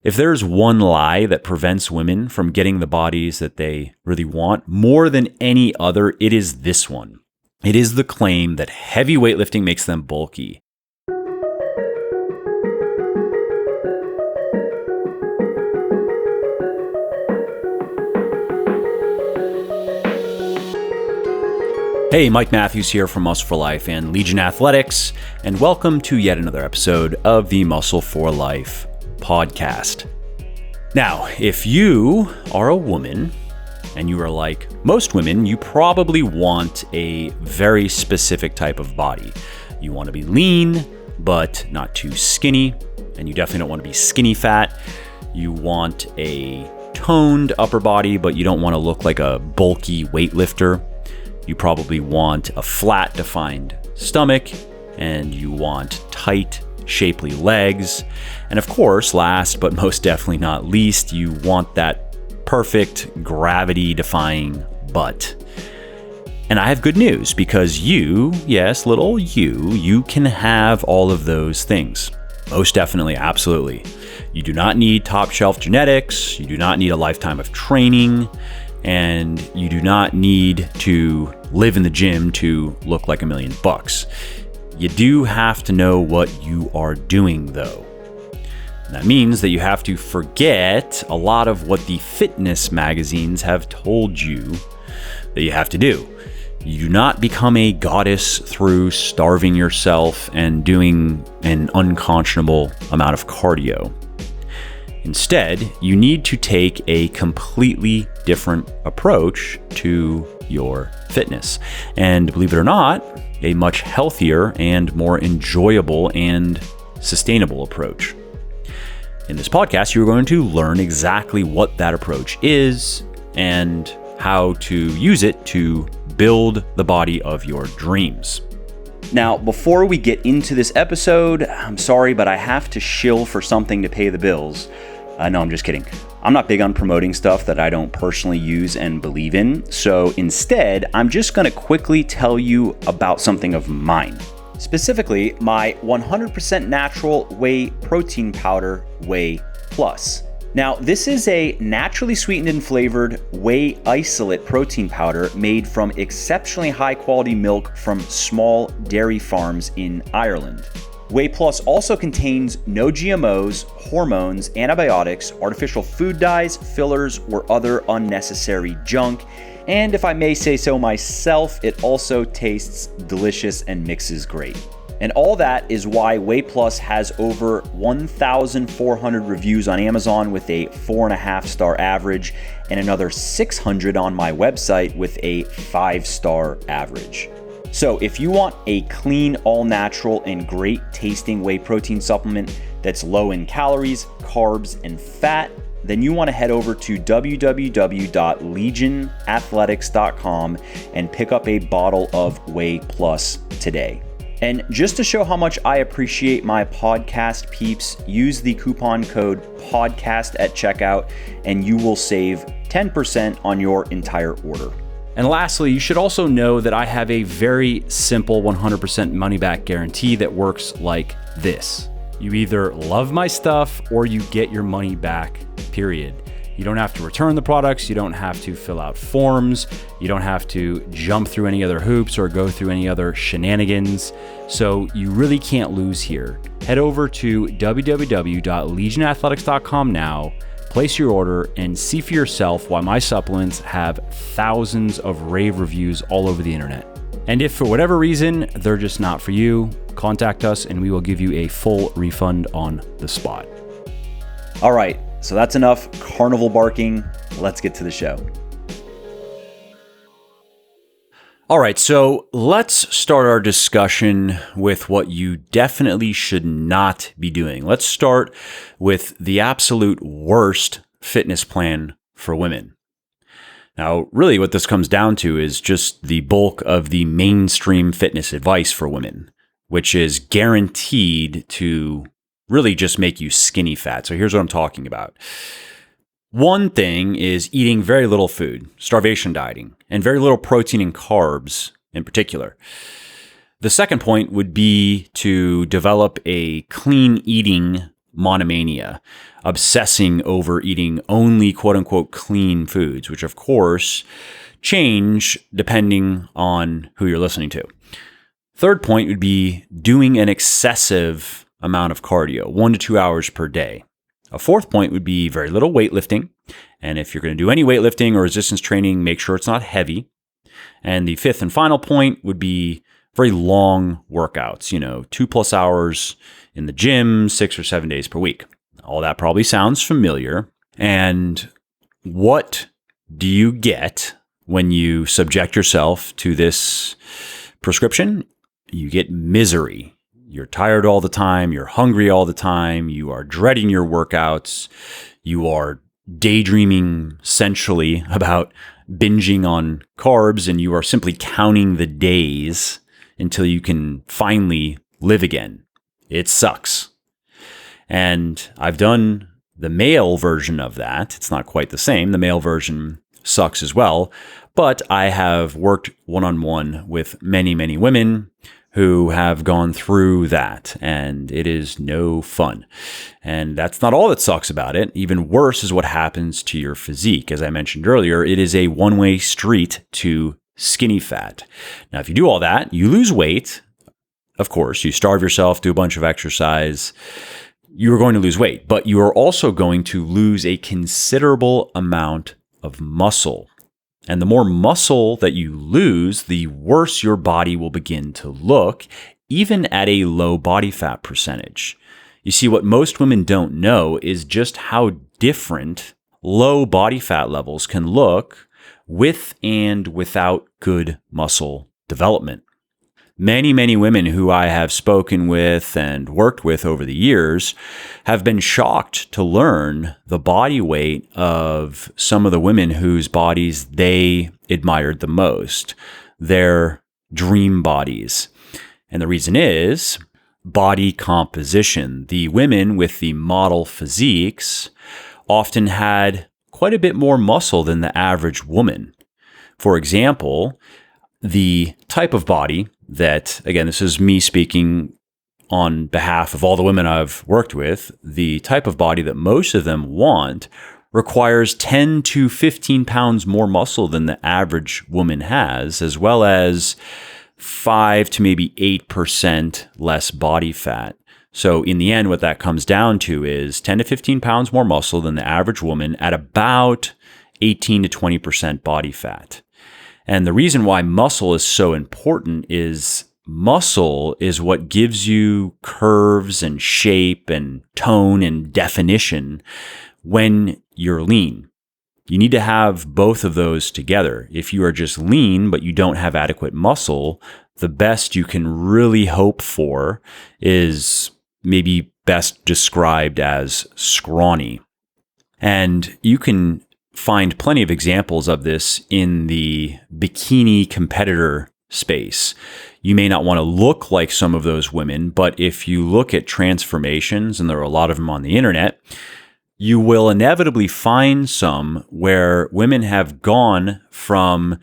If there's one lie that prevents women from getting the bodies that they really want more than any other, it is this one. It is the claim that heavy weightlifting makes them bulky. Hey, Mike Matthews here from Muscle for Life and Legion Athletics, and welcome to yet another episode of the Muscle for Life podcast. Now, if you are a woman and you are like most women, you probably want a very specific type of body. You want to be lean, but not too skinny, and you definitely don't want to be skinny fat. You want a toned upper body, but you don't want to look like a bulky weightlifter. You probably want a flat, defined stomach, and you want tight, shapely legs. And of course, last but most definitely not least, you want that perfect, gravity-defying butt. And I have good news, because you, yes, little you can have all of those things. Most definitely, absolutely. You do not need top-shelf genetics. You do not need a lifetime of training. And you do not need to live in the gym to look like $1 million. You do have to know what you are doing, though. And that means that you have to forget a lot of what the fitness magazines have told you that you have to do. You do not become a goddess through starving yourself and doing an unconscionable amount of cardio. Instead, you need to take a completely different approach to your fitness. And believe it or not, a much healthier and more enjoyable and sustainable approach. In this podcast, you're going to learn exactly what that approach is and how to use it to build the body of your dreams. Now, before we get into this episode, I'm sorry, but I have to shill for something to pay the bills. No, I'm just kidding. I'm not big on promoting stuff that I don't personally use and believe in. So instead, I'm just going to quickly tell you about something of mine. Specifically, my 100% natural whey protein powder, Whey Plus. Now, this is a naturally sweetened and flavored whey isolate protein powder made from exceptionally high quality milk from small dairy farms in Ireland. Whey Plus also contains no GMOs, hormones, antibiotics, artificial food dyes, fillers, or other unnecessary junk. And if I may say so myself, it also tastes delicious and mixes great. And all that is why Whey Plus has over 1,400 reviews on Amazon with a 4.5-star average, and another 600 on my website with a 5-star average. So if you want a clean, all-natural, and great tasting whey protein supplement that's low in calories, carbs, and fat, then you want to head over to www.legionathletics.com and pick up a bottle of Whey Plus today. And just to show how much I appreciate my podcast peeps, use the coupon code PODCAST at checkout and you will save 10% on your entire order. And lastly, you should also know that I have a very simple 100% money-back guarantee that works like this. You either love my stuff or you get your money back, period. You don't have to return the products. You don't have to fill out forms. You don't have to jump through any other hoops or go through any other shenanigans. So you really can't lose here. Head over to www.legionathletics.com now. Place your order and see for yourself why my supplements have thousands of rave reviews all over the internet. And if for whatever reason they're just not for you, contact us and we will give you a full refund on the spot. All right, so that's enough carnival barking. Let's get to the show. All right, so let's start our discussion with what you definitely should not be doing. Let's start with the absolute worst fitness plan for women. Now, really what this comes down to is just the bulk of the mainstream fitness advice for women, which is guaranteed to really just make you skinny fat. So here's what I'm talking about. One thing is eating very little food, starvation dieting, and very little protein and carbs in particular. The second point would be to develop a clean eating monomania, obsessing over eating only quote unquote clean foods, which of course change depending on who you're listening to. Third point would be doing an excessive amount of cardio, 1 to 2 hours per day. A fourth point would be very little weightlifting. And if you're going to do any weightlifting or resistance training, make sure it's not heavy. And the fifth and final point would be very long workouts, 2+ hours in the gym, 6 or 7 days per week. All that probably sounds familiar. And what do you get when you subject yourself to this prescription? You get misery. You're tired all the time. You're hungry all the time. You are dreading your workouts. You are daydreaming sensually about binging on carbs, and you are simply counting the days until you can finally live again. It sucks. And I've done the male version of that. It's not quite the same. The male version sucks as well. But I have worked one-on-one with many, many women who have gone through that, and it is no fun. And that's not all that sucks about it. Even worse is what happens to your physique. As I mentioned earlier, it is a one-way street to skinny fat. Now, if you do all that, you lose weight. Of course, you starve yourself, do a bunch of exercise, you are going to lose weight, but you are also going to lose a considerable amount of muscle. And the more muscle that you lose, the worse your body will begin to look, even at a low body fat percentage. You see, what most women don't know is just how different low body fat levels can look with and without good muscle development. Many, many women who I have spoken with and worked with over the years have been shocked to learn the body weight of some of the women whose bodies they admired the most, their dream bodies. And the reason is body composition. The women with the model physiques often had quite a bit more muscle than the average woman. For example, the type of body that, again, this is me speaking on behalf of all the women I've worked with, the type of body that most of them want requires 10 to 15 pounds more muscle than the average woman has, as well as 5 to maybe 8% less body fat. So in the end, what that comes down to is 10 to 15 pounds more muscle than the average woman at about 18 to 20% body fat. And the reason why muscle is so important is muscle is what gives you curves and shape and tone and definition when you're lean. You need to have both of those together. If you are just lean, but you don't have adequate muscle, the best you can really hope for is maybe best described as scrawny. And you can find plenty of examples of this in the bikini competitor space. You may not want to look like some of those women, but if you look at transformations, and there are a lot of them on the internet, you will inevitably find some where women have gone from,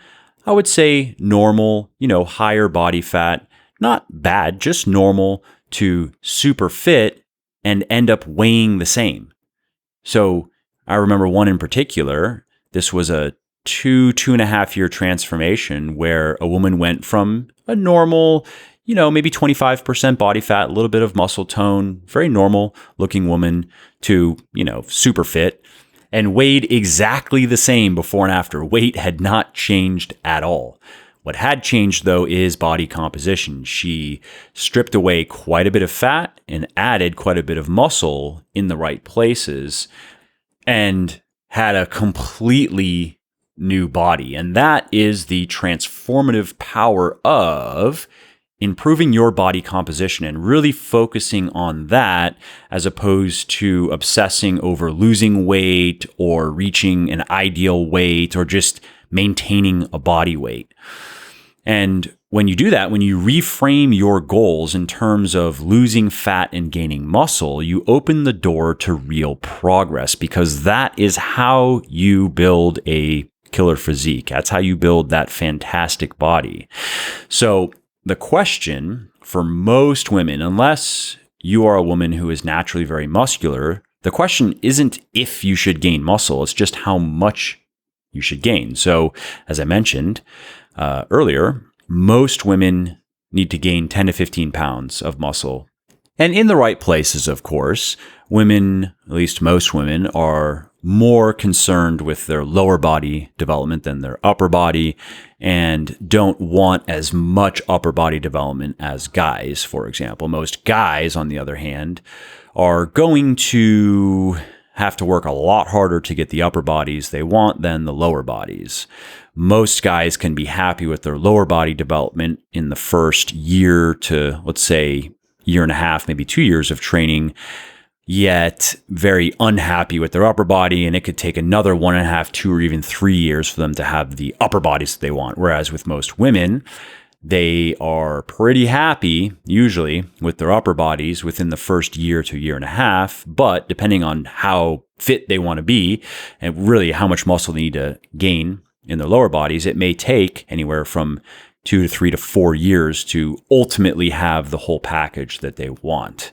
I would say, normal, higher body fat, not bad, just normal, to super fit and end up weighing the same. So I remember one in particular. This was a 2.5 year transformation where a woman went from a normal, maybe 25% body fat, a little bit of muscle tone, very normal looking woman to, super fit, and weighed exactly the same before and after. Weight had not changed at all. What had changed, though, is body composition. She stripped away quite a bit of fat and added quite a bit of muscle in the right places, and had a completely new body. And that is the transformative power of improving your body composition and really focusing on that as opposed to obsessing over losing weight or reaching an ideal weight or just maintaining a body weight. And when you do that, when you reframe your goals in terms of losing fat and gaining muscle, you open the door to real progress, because that is how you build a killer physique. That's how you build that fantastic body. So the question for most women, unless you are a woman who is naturally very muscular, the question isn't if you should gain muscle, it's just how much you should gain. So, as I mentioned earlier, most women need to gain 10 to 15 pounds of muscle. And in the right places, of course, women, at least most women, are more concerned with their lower body development than their upper body and don't want as much upper body development as guys, for example. Most guys, on the other hand, are going to have to work a lot harder to get the upper bodies they want than the lower bodies. Most guys can be happy with their lower body development in the first year to, let's say, year and a half, maybe 2 years of training, yet very unhappy with their upper body. And it could take another 1.5, 2, or even 3 years for them to have the upper bodies that they want. Whereas with most women, they are pretty happy, usually, with their upper bodies within the first year to year and a half. But depending on how fit they want to be and really how much muscle they need to gain in their lower bodies, it may take anywhere from 2 to 3 to 4 years to ultimately have the whole package that they want.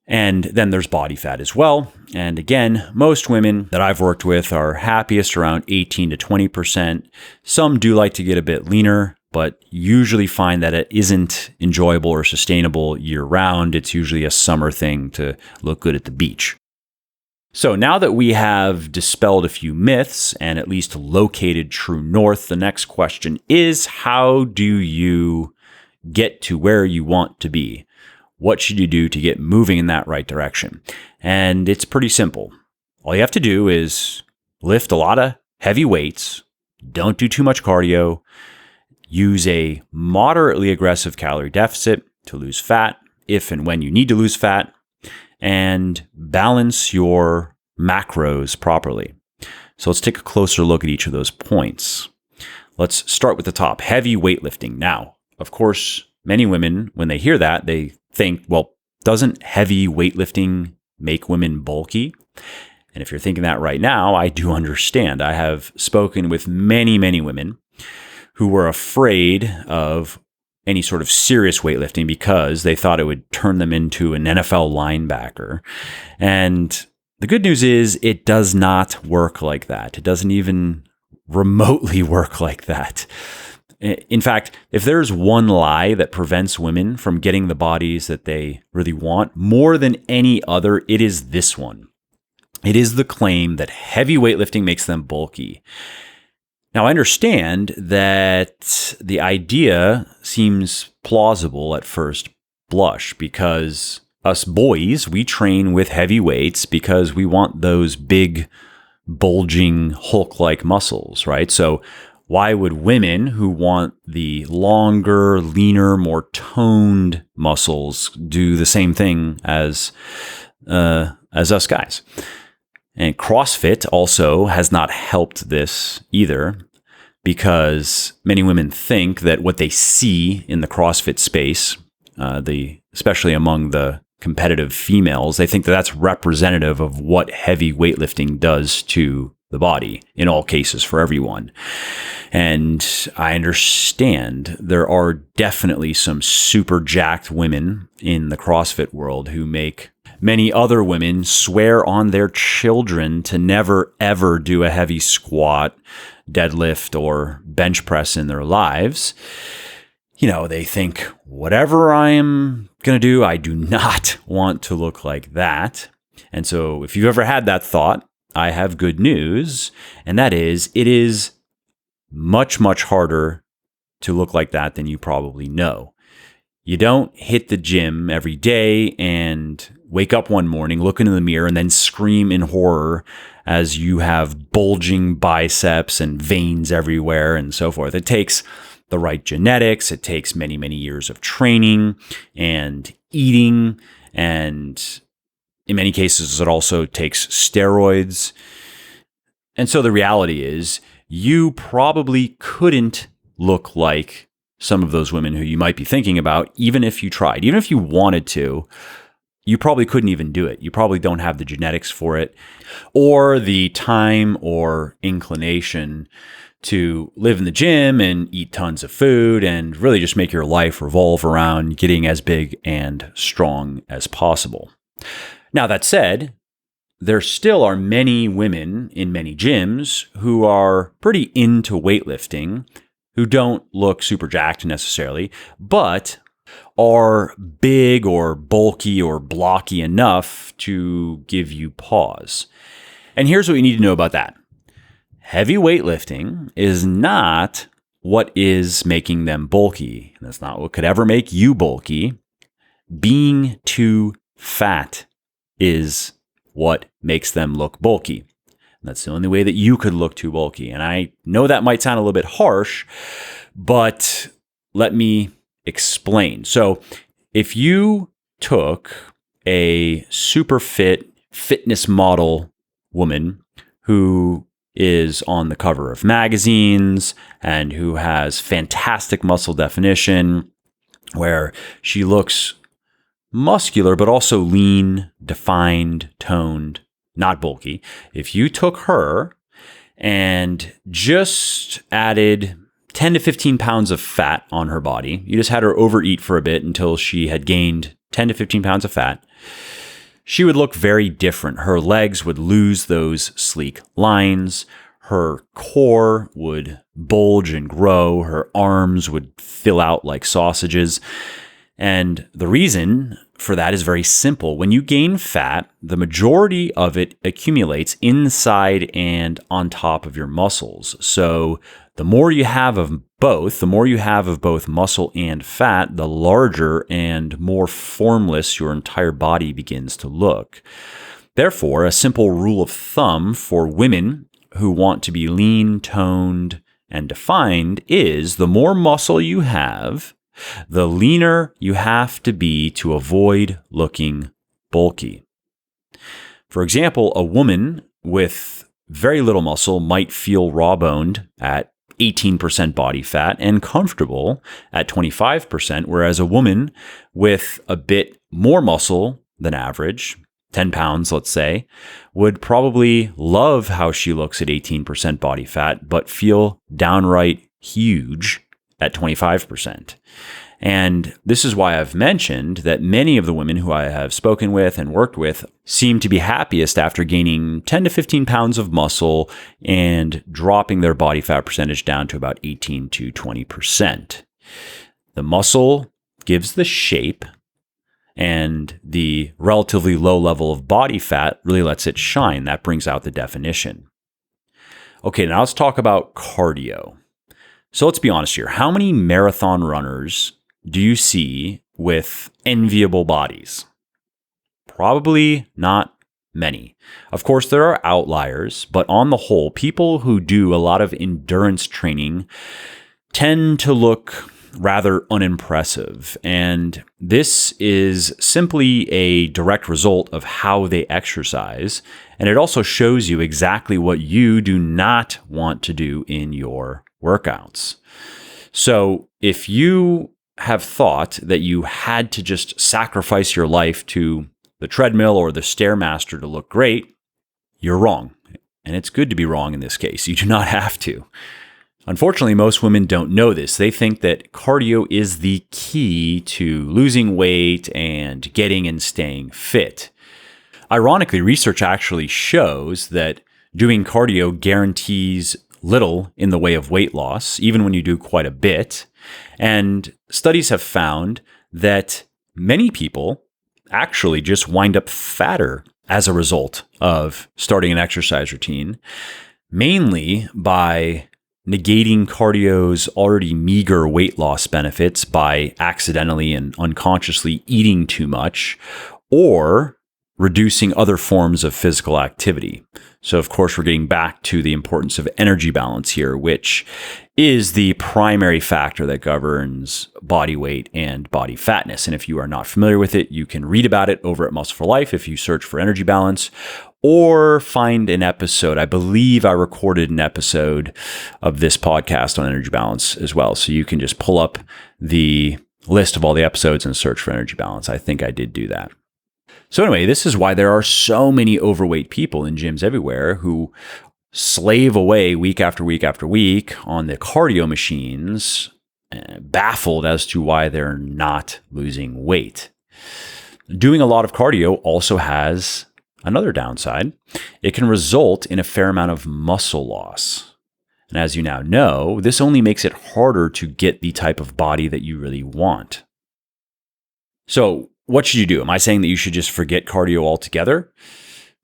And then there's body fat as well. And again, most women that I've worked with are happiest around 18 to 20%. Some do like to get a bit leaner, but usually find that it isn't enjoyable or sustainable year round. It's usually a summer thing to look good at the beach. So now that we have dispelled a few myths and at least located true north, the next question is, how do you get to where you want to be? What should you do to get moving in that right direction? And it's pretty simple. All you have to do is lift a lot of heavy weights, don't do too much cardio, use a moderately aggressive calorie deficit to lose fat if and when you need to lose fat, and balance your macros properly. So let's take a closer look at each of those points. Let's start with the top, heavy weightlifting. Now, of course, many women, when they hear that, they think, well, doesn't heavy weightlifting make women bulky? And if you're thinking that right now, I do understand. I have spoken with many, many women who were afraid of any sort of serious weightlifting because they thought it would turn them into an NFL linebacker. And the good news is it does not work like that. It doesn't even remotely work like that. In fact, if there's one lie that prevents women from getting the bodies that they really want more than any other, it is this one. It is the claim that heavy weightlifting makes them bulky. Now, I understand that the idea seems plausible at first blush because us boys, we train with heavy weights because we want those big, bulging, Hulk-like muscles, right? So why would women who want the longer, leaner, more toned muscles do the same thing as us guys? And CrossFit also has not helped this either, because many women think that what they see in the CrossFit space, especially among the competitive females, they think that that's representative of what heavy weightlifting does to the body in all cases for everyone. And I understand there are definitely some super jacked women in the CrossFit world who make many other women swear on their children to never, ever do a heavy squat, deadlift, or bench press in their lives. You know, they think, whatever I am going to do, I do not want to look like that. And so if you've ever had that thought, I have good news, and that is, it is much, much harder to look like that than you probably know. You don't hit the gym every day and wake up one morning, look into the mirror, and then scream in horror as you have bulging biceps and veins everywhere and so forth. It takes the right genetics. It takes many, many years of training and eating, and in many cases, it also takes steroids. And so the reality is, you probably couldn't look like some of those women who you might be thinking about, even if you tried. Even if you wanted to, you probably couldn't even do it. You probably don't have the genetics for it, or the time or inclination to live in the gym and eat tons of food and really just make your life revolve around getting as big and strong as possible. Now, that said, there still are many women in many gyms who are pretty into weightlifting, who don't look super jacked necessarily, but are big or bulky or blocky enough to give you pause. And here's what you need to know about that. Heavy weightlifting is not what is making them bulky. That's not what could ever make you bulky. Being too fat is what makes them look bulky. That's the only way that you could look too bulky. And I know that might sound a little bit harsh, but let me explain. So if you took a super fit fitness model woman who is on the cover of magazines and who has fantastic muscle definition, where she looks muscular, but also lean, defined, toned, not bulky. If you took her and just added 10 to 15 pounds of fat on her body, you just had her overeat for a bit until she had gained 10 to 15 pounds of fat, she would look very different. Her legs would lose those sleek lines. Her core would bulge and grow. Her arms would fill out like sausages. And the reason for that is very simple. When you gain fat, the majority of it accumulates inside and on top of your muscles. So the more you have of both, muscle and fat, the larger and more formless your entire body begins to look. Therefore, a simple rule of thumb for women who want to be lean, toned, and defined is the more muscle you have, the leaner you have to be to avoid looking bulky. For example, a woman with very little muscle might feel raw-boned at 18% body fat and comfortable at 25%, whereas a woman with a bit more muscle than average, 10 pounds, let's say, would probably love how she looks at 18% body fat, but feel downright huge at 25%. And this is why I've mentioned that many of the women who I have spoken with and worked with seem to be happiest after gaining 10 to 15 pounds of muscle and dropping their body fat percentage down to about 18 to 20%. The muscle gives the shape, and the relatively low level of body fat really lets it shine. That brings out the definition. Okay, now let's talk about cardio. So let's be honest here. How many marathon runners do you see with enviable bodies? Probably not many. Of course, there are outliers, but on the whole, people who do a lot of endurance training tend to look rather unimpressive. And this is simply a direct result of how they exercise. And it also shows you exactly what you do not want to do in your workouts. So if you have thought that you had to just sacrifice your life to the treadmill or the Stairmaster to look great, you're wrong. And it's good to be wrong in this case. You do not have to. Unfortunately, most women don't know this. They think that cardio is the key to losing weight and getting and staying fit. Ironically, research actually shows that doing cardio guarantees little in the way of weight loss, even when you do quite a bit. And studies have found that many people actually just wind up fatter as a result of starting an exercise routine, mainly by negating cardio's already meager weight loss benefits by accidentally and unconsciously eating too much, or reducing other forms of physical activity. So, of course, we're getting back to the importance of energy balance here, which is the primary factor that governs body weight and body fatness. And if you are not familiar with it, you can read about it over at Muscle for Life if you search for energy balance, or find an episode. I believe I recorded an episode of this podcast on energy balance as well. So you can just pull up the list of all the episodes and search for energy balance. I think I did do that. So anyway, this is why there are so many overweight people in gyms everywhere who slave away week after week after week on the cardio machines, baffled as to why they're not losing weight. Doing a lot of cardio also has another downside. It can result in a fair amount of muscle loss. And as you now know, this only makes it harder to get the type of body that you really want. So, what should you do? Am I saying that you should just forget cardio altogether?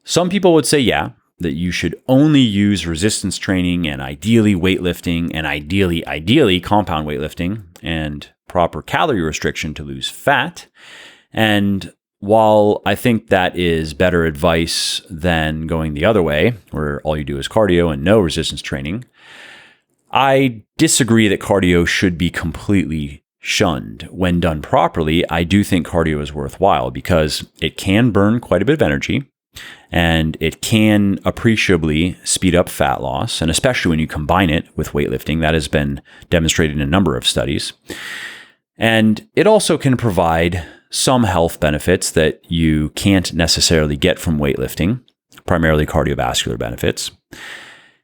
Some people would say, yeah, that you should only use resistance training and ideally weightlifting and ideally compound weightlifting and proper calorie restriction to lose fat. And while I think that is better advice than going the other way, where all you do is cardio and no resistance training, I disagree that cardio should be completely shunned. When done properly, I do think cardio is worthwhile because it can burn quite a bit of energy and it can appreciably speed up fat loss, and especially when you combine it with weightlifting. That has been demonstrated in a number of studies. And it also can provide some health benefits that you can't necessarily get from weightlifting, primarily cardiovascular benefits.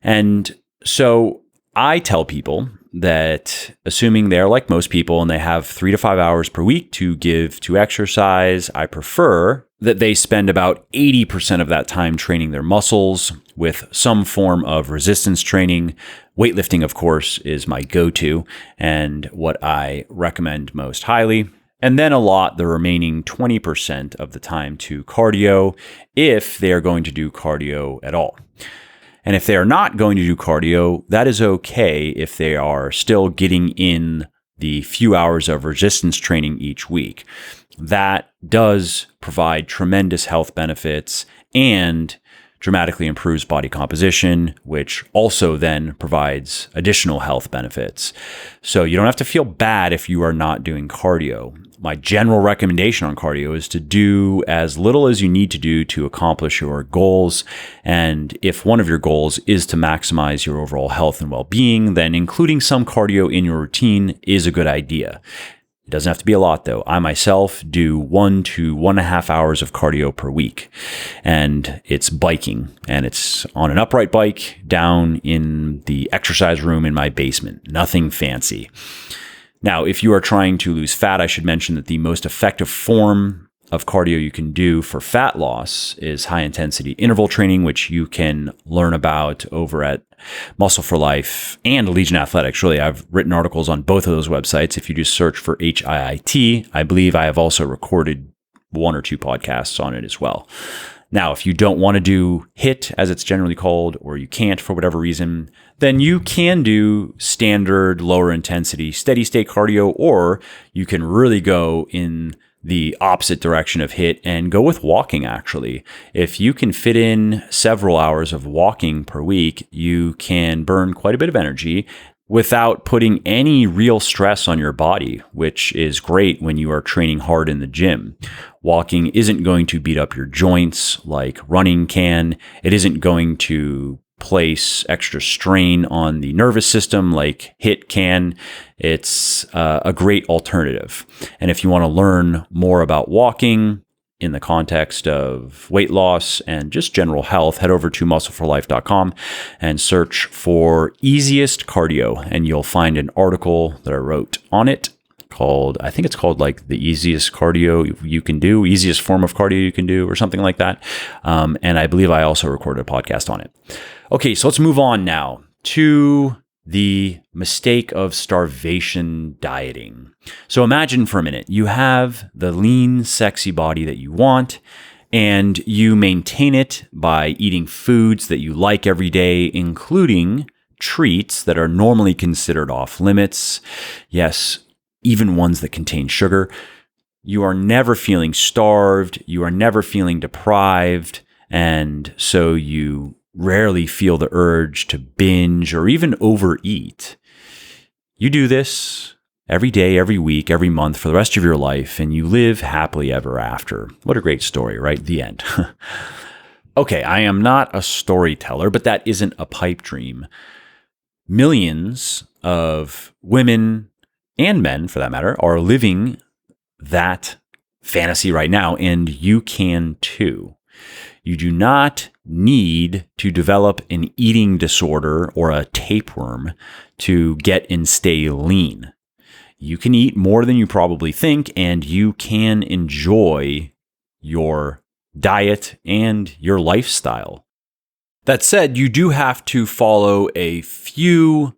And so I tell people that, assuming they're like most people and they have 3 to 5 hours per week to give to exercise, I prefer that they spend about 80% of that time training their muscles with some form of resistance training. Weightlifting, of course, is my go-to and what I recommend most highly. And then allot the remaining 20% of the time to cardio if they are going to do cardio at all. And if they are not going to do cardio, that is okay if they are still getting in the few hours of resistance training each week. That does provide tremendous health benefits and dramatically improves body composition, which also then provides additional health benefits. So you don't have to feel bad if you are not doing cardio. My general recommendation on cardio is to do as little as you need to do to accomplish your goals. And if one of your goals is to maximize your overall health and well-being, then including some cardio in your routine is a good idea. It doesn't have to be a lot, though. I myself do 1 to 1.5 hours of cardio per week, and it's biking, and it's on an upright bike down in the exercise room in my basement. Nothing fancy. Now, if you are trying to lose fat, I should mention that the most effective form of cardio you can do for fat loss is high-intensity interval training, which you can learn about over at Muscle for Life and Legion Athletics. Really, I've written articles on both of those websites. If you just search for HIIT, I believe I have also recorded 1 or 2 podcasts on it as well. Now, if you don't want to do HIIT, as it's generally called, or you can't for whatever reason, then you can do standard lower intensity steady state cardio, or you can really go in the opposite direction of HIIT and go with walking, actually. If you can fit in several hours of walking per week, you can burn quite a bit of energy without putting any real stress on your body, which is great when you are training hard in the gym. Walking isn't going to beat up your joints like running can. It isn't going to place extra strain on the nervous system like HIIT can. It's a great alternative. And if you want to learn more about walking in the context of weight loss and just general health, head over to muscleforlife.com and search for easiest cardio, and you'll find an article that I wrote on it called, I think it's called like the easiest cardio you can do, easiest form of cardio you can do, or something like that. And I believe I also recorded a podcast on it. Okay, so let's move on now to the mistake of starvation dieting. So imagine for a minute, you have the lean, sexy body that you want, and you maintain it by eating foods that you like every day, including treats that are normally considered off limits. Yes, even ones that contain sugar. You are never feeling starved. You are never feeling deprived. And so you rarely feel the urge to binge or even overeat. You do this every day, every week, every month for the rest of your life, and you live happily ever after. What a great story, right? The end. Okay, I am not a storyteller, but that isn't a pipe dream. Millions of women and men, for that matter, are living that fantasy right now, and you can too. You do not need to develop an eating disorder or a tapeworm to get and stay lean. You can eat more than you probably think, and you can enjoy your diet and your lifestyle. That said, you do have to follow a few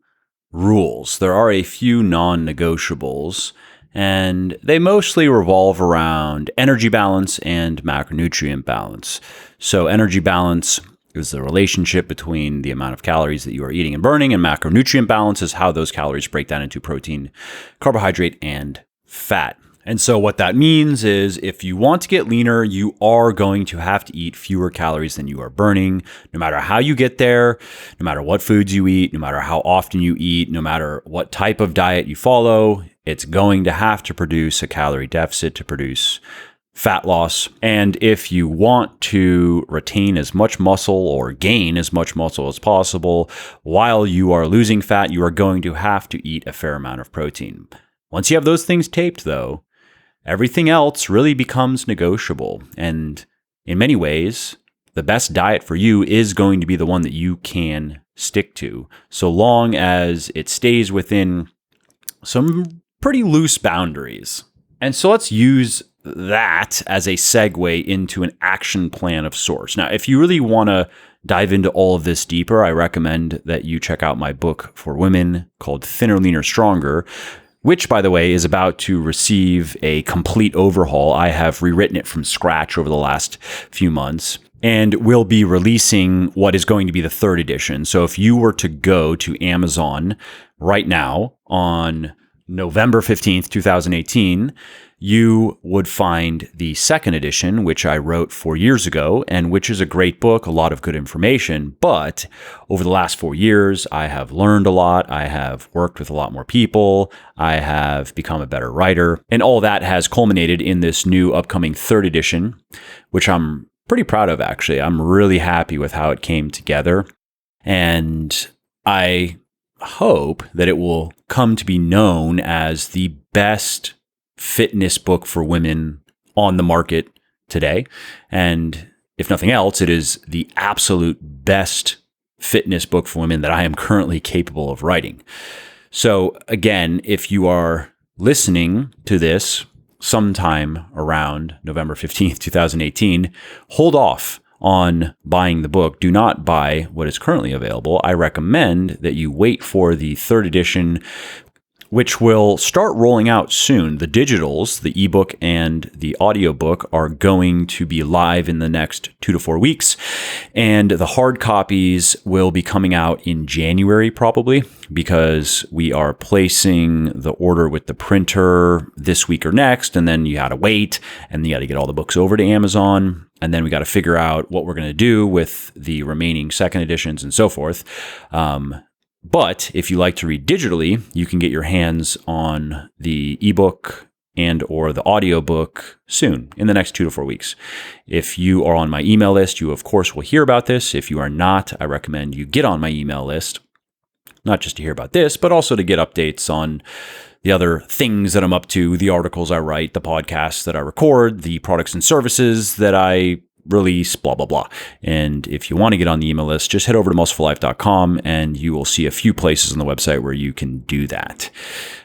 rules. There are a few non-negotiables, and they mostly revolve around energy balance and macronutrient balance. So energy balance is the relationship between the amount of calories that you are eating and burning, and macronutrient balance is how those calories break down into protein, carbohydrate, and fat. And so what that means is if you want to get leaner, you are going to have to eat fewer calories than you are burning, no matter how you get there, no matter what foods you eat, no matter how often you eat, no matter what type of diet you follow, it's going to have to produce a calorie deficit to produce fat loss. And if you want to retain as much muscle or gain as much muscle as possible while you are losing fat, you are going to have to eat a fair amount of protein. Once you have those things taped, though, everything else really becomes negotiable. And in many ways, the best diet for you is going to be the one that you can stick to, so long as it stays within some pretty loose boundaries. And so let's use that as a segue into an action plan of sorts. Now, if you really want to dive into all of this deeper, I recommend that you check out my book for women called Thinner, Leaner, Stronger, which, by the way, is about to receive a complete overhaul. I have rewritten it from scratch over the last few months, and we'll be releasing what is going to be the third edition. So if you were to go to Amazon right now on November 15th, 2018, you would find the second edition, which I wrote 4 years ago, and which is a great book, a lot of good information. But over the last 4 years, I have learned a lot. I have worked with a lot more people. I have become a better writer. And all that has culminated in this new upcoming third edition, which I'm pretty proud of, actually. I'm really happy with how it came together. And I hope that it will come to be known as the best fitness book for women on the market today. And if nothing else, it is the absolute best fitness book for women that I am currently capable of writing. So again, if you are listening to this sometime around November 15th, 2018, hold off on buying the book. Do not buy what is currently available. I recommend that you wait for the third edition, which will start rolling out soon. The digitals, the ebook and the audiobook, are going to be live in the next 2 to 4 weeks. And the hard copies will be coming out in January, probably, because we are placing the order with the printer this week or next. And then you got to wait, and you got to get all the books over to Amazon. And then we got to figure out what we're going to do with the remaining second editions and so forth. But if you like to read digitally, you can get your hands on the ebook and or the audiobook soon, in the next 2 to 4 weeks. If you are on my email list, you of course will hear about this. If you are not, I recommend you get on my email list, not just to hear about this, but also to get updates on the other things that I'm up to, the articles I write, the podcasts that I record, the products and services that I release, blah, blah, blah. And if you want to get on the email list, just head over to muscleforlife.com and you will see a few places on the website where you can do that.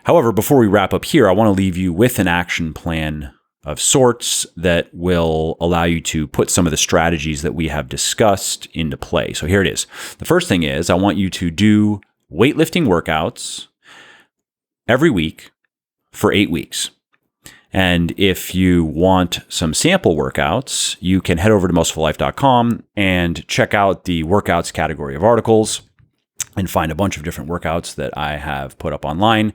However, before we wrap up here, I want to leave you with an action plan of sorts that will allow you to put some of the strategies that we have discussed into play. So here it is. The first thing is I want you to do weightlifting workouts every week for 8 weeks. And if you want some sample workouts, you can head over to muscleforlife.com and check out the workouts category of articles and find a bunch of different workouts that I have put up online.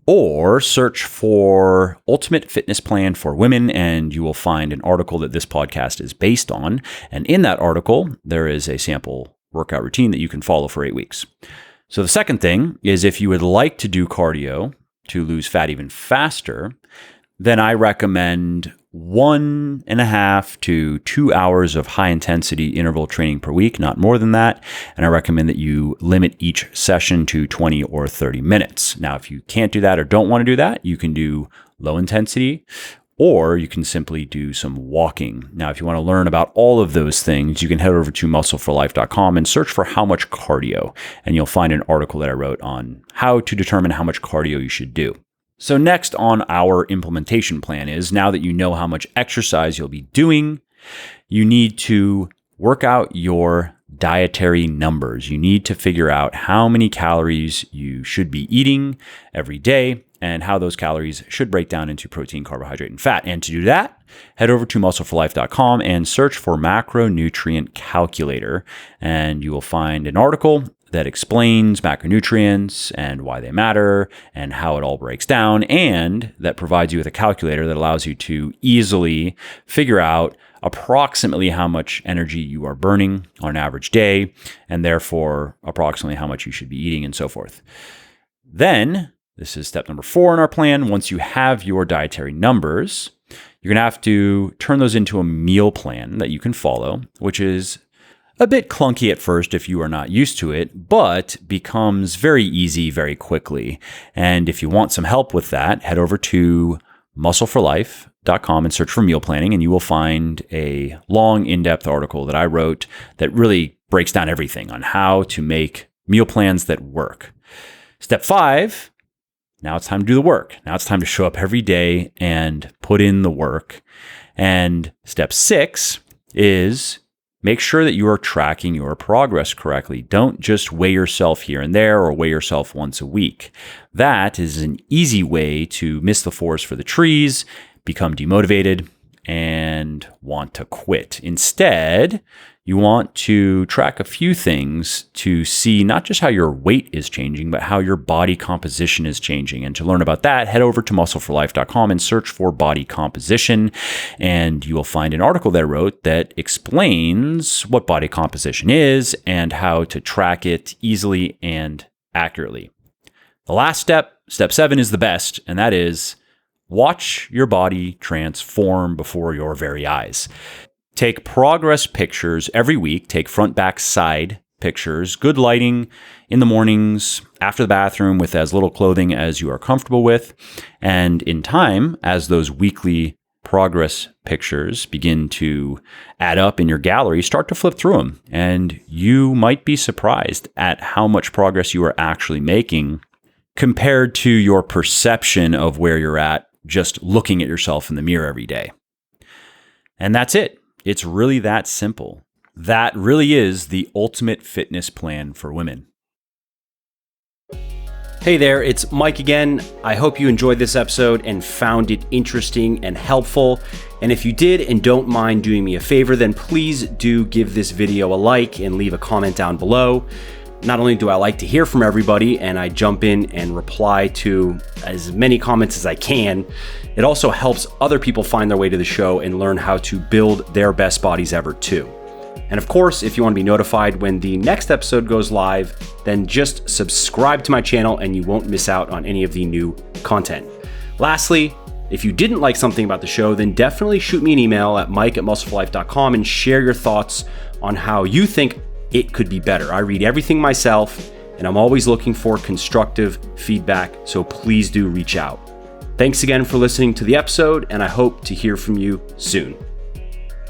Or search for Ultimate Fitness Plan for Women, and you will find an article that this podcast is based on. And in that article, there is a sample workout routine that you can follow for 8 weeks. So the second thing is, if you would like to do cardio to lose fat even faster, then I recommend 1.5 to 2 hours of high intensity interval training per week, not more than that. And I recommend that you limit each session to 20 or 30 minutes. Now, if you can't do that or don't want to do that, you can do low intensity or you can simply do some walking. Now, if you want to learn about all of those things, you can head over to muscleforlife.com and search for how much cardio, and you'll find an article that I wrote on how to determine how much cardio you should do. So next on our implementation plan is, now that you know how much exercise you'll be doing, you need to work out your dietary numbers. You need to figure out how many calories you should be eating every day and how those calories should break down into protein, carbohydrate, and fat. And to do that, head over to muscleforlife.com and search for macronutrient calculator, and you will find an article that explains macronutrients and why they matter and how it all breaks down, and that provides you with a calculator that allows you to easily figure out approximately how much energy you are burning on an average day, and therefore approximately how much you should be eating and so forth. Then, this is step number 4 in our plan. Once you have your dietary numbers, you're going to have to turn those into a meal plan that you can follow, which is a bit clunky at first if you are not used to it, but becomes very easy very quickly. And if you want some help with that, head over to muscleforlife.com and search for meal planning, and you will find a long, in-depth article that I wrote that really breaks down everything on how to make meal plans that work. Step 5, now it's time to do the work. Now it's time to show up every day and put in the work. And step 6 is make sure that you are tracking your progress correctly. Don't just weigh yourself here and there or weigh yourself once a week. That is an easy way to miss the forest for the trees, become demotivated, and want to quit. Instead, you want to track a few things to see not just how your weight is changing, but how your body composition is changing. And to learn about that, head over to muscleforlife.com and search for body composition. And you will find an article that I wrote that explains what body composition is and how to track it easily and accurately. The last step, step 7, is the best, and that is watch your body transform before your very eyes. Take progress pictures every week. Take front, back, side pictures, good lighting in the mornings, after the bathroom, with as little clothing as you are comfortable with. And in time, as those weekly progress pictures begin to add up in your gallery, start to flip through them. And you might be surprised at how much progress you are actually making compared to your perception of where you're at just looking at yourself in the mirror every day. And that's it. It's really that simple. That really is the ultimate fitness plan for women. Hey there, it's Mike again. I hope you enjoyed this episode and found it interesting and helpful. And if you did and don't mind doing me a favor, then please do give this video a like and leave a comment down below. Not only do I like to hear from everybody and I jump in and reply to as many comments as I can, it also helps other people find their way to the show and learn how to build their best bodies ever too. And of course, if you want to be notified when the next episode goes live, then just subscribe to my channel and you won't miss out on any of the new content. Lastly, if you didn't like something about the show, then definitely shoot me an email at mike@muscleforlife.com and share your thoughts on how you think it could be better. I read everything myself, and I'm always looking for constructive feedback, so please do reach out. Thanks again for listening to the episode, and I hope to hear from you soon.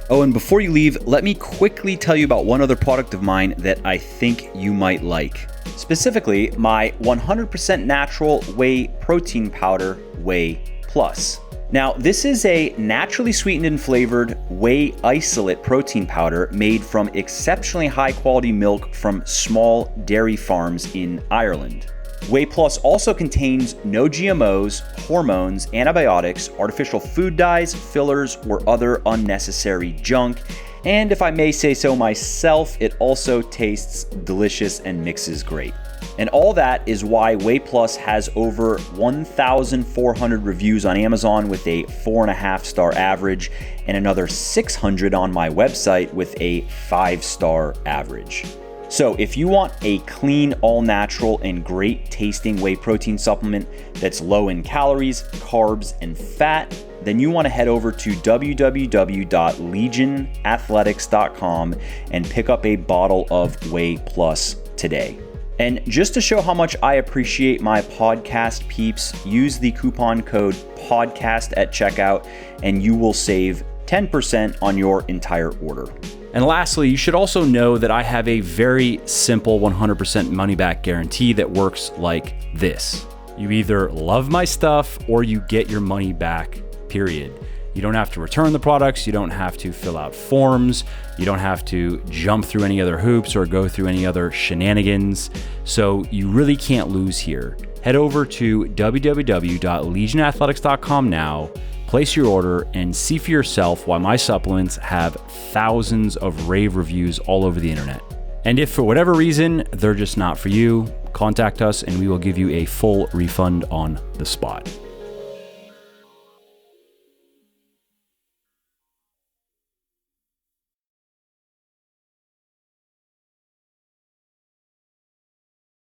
Oh, and before you leave, let me quickly tell you about one other product of mine that I think you might like. Specifically, my 100% natural whey protein powder, Whey Plus. Now, this is a naturally sweetened and flavored whey isolate protein powder made from exceptionally high quality milk from small dairy farms in Ireland. Whey Plus also contains no GMOs, hormones, antibiotics, artificial food dyes, fillers, or other unnecessary junk. And if I may say so myself, it also tastes delicious and mixes great. And all that is why Whey Plus has over 1,400 reviews on Amazon with a 4.5-star average, and another 600 on my website with a 5-star average. So if you want a clean, all-natural, and great-tasting whey protein supplement that's low in calories, carbs, and fat, then you want to head over to www.legionathletics.com and pick up a bottle of Whey Plus today. And just to show how much I appreciate my podcast peeps, use the coupon code PODCAST at checkout and you will save 10% on your entire order. And lastly, you should also know that I have a very simple 100% money back guarantee that works like this. You either love my stuff or you get your money back, period. You don't have to return the products. You don't have to fill out forms. You don't have to jump through any other hoops or go through any other shenanigans. So you really can't lose here. Head over to www.legionathletics.com now, place your order, and see for yourself why my supplements have thousands of rave reviews all over the internet. And if for whatever reason they're just not for you, contact us and we will give you a full refund on the spot.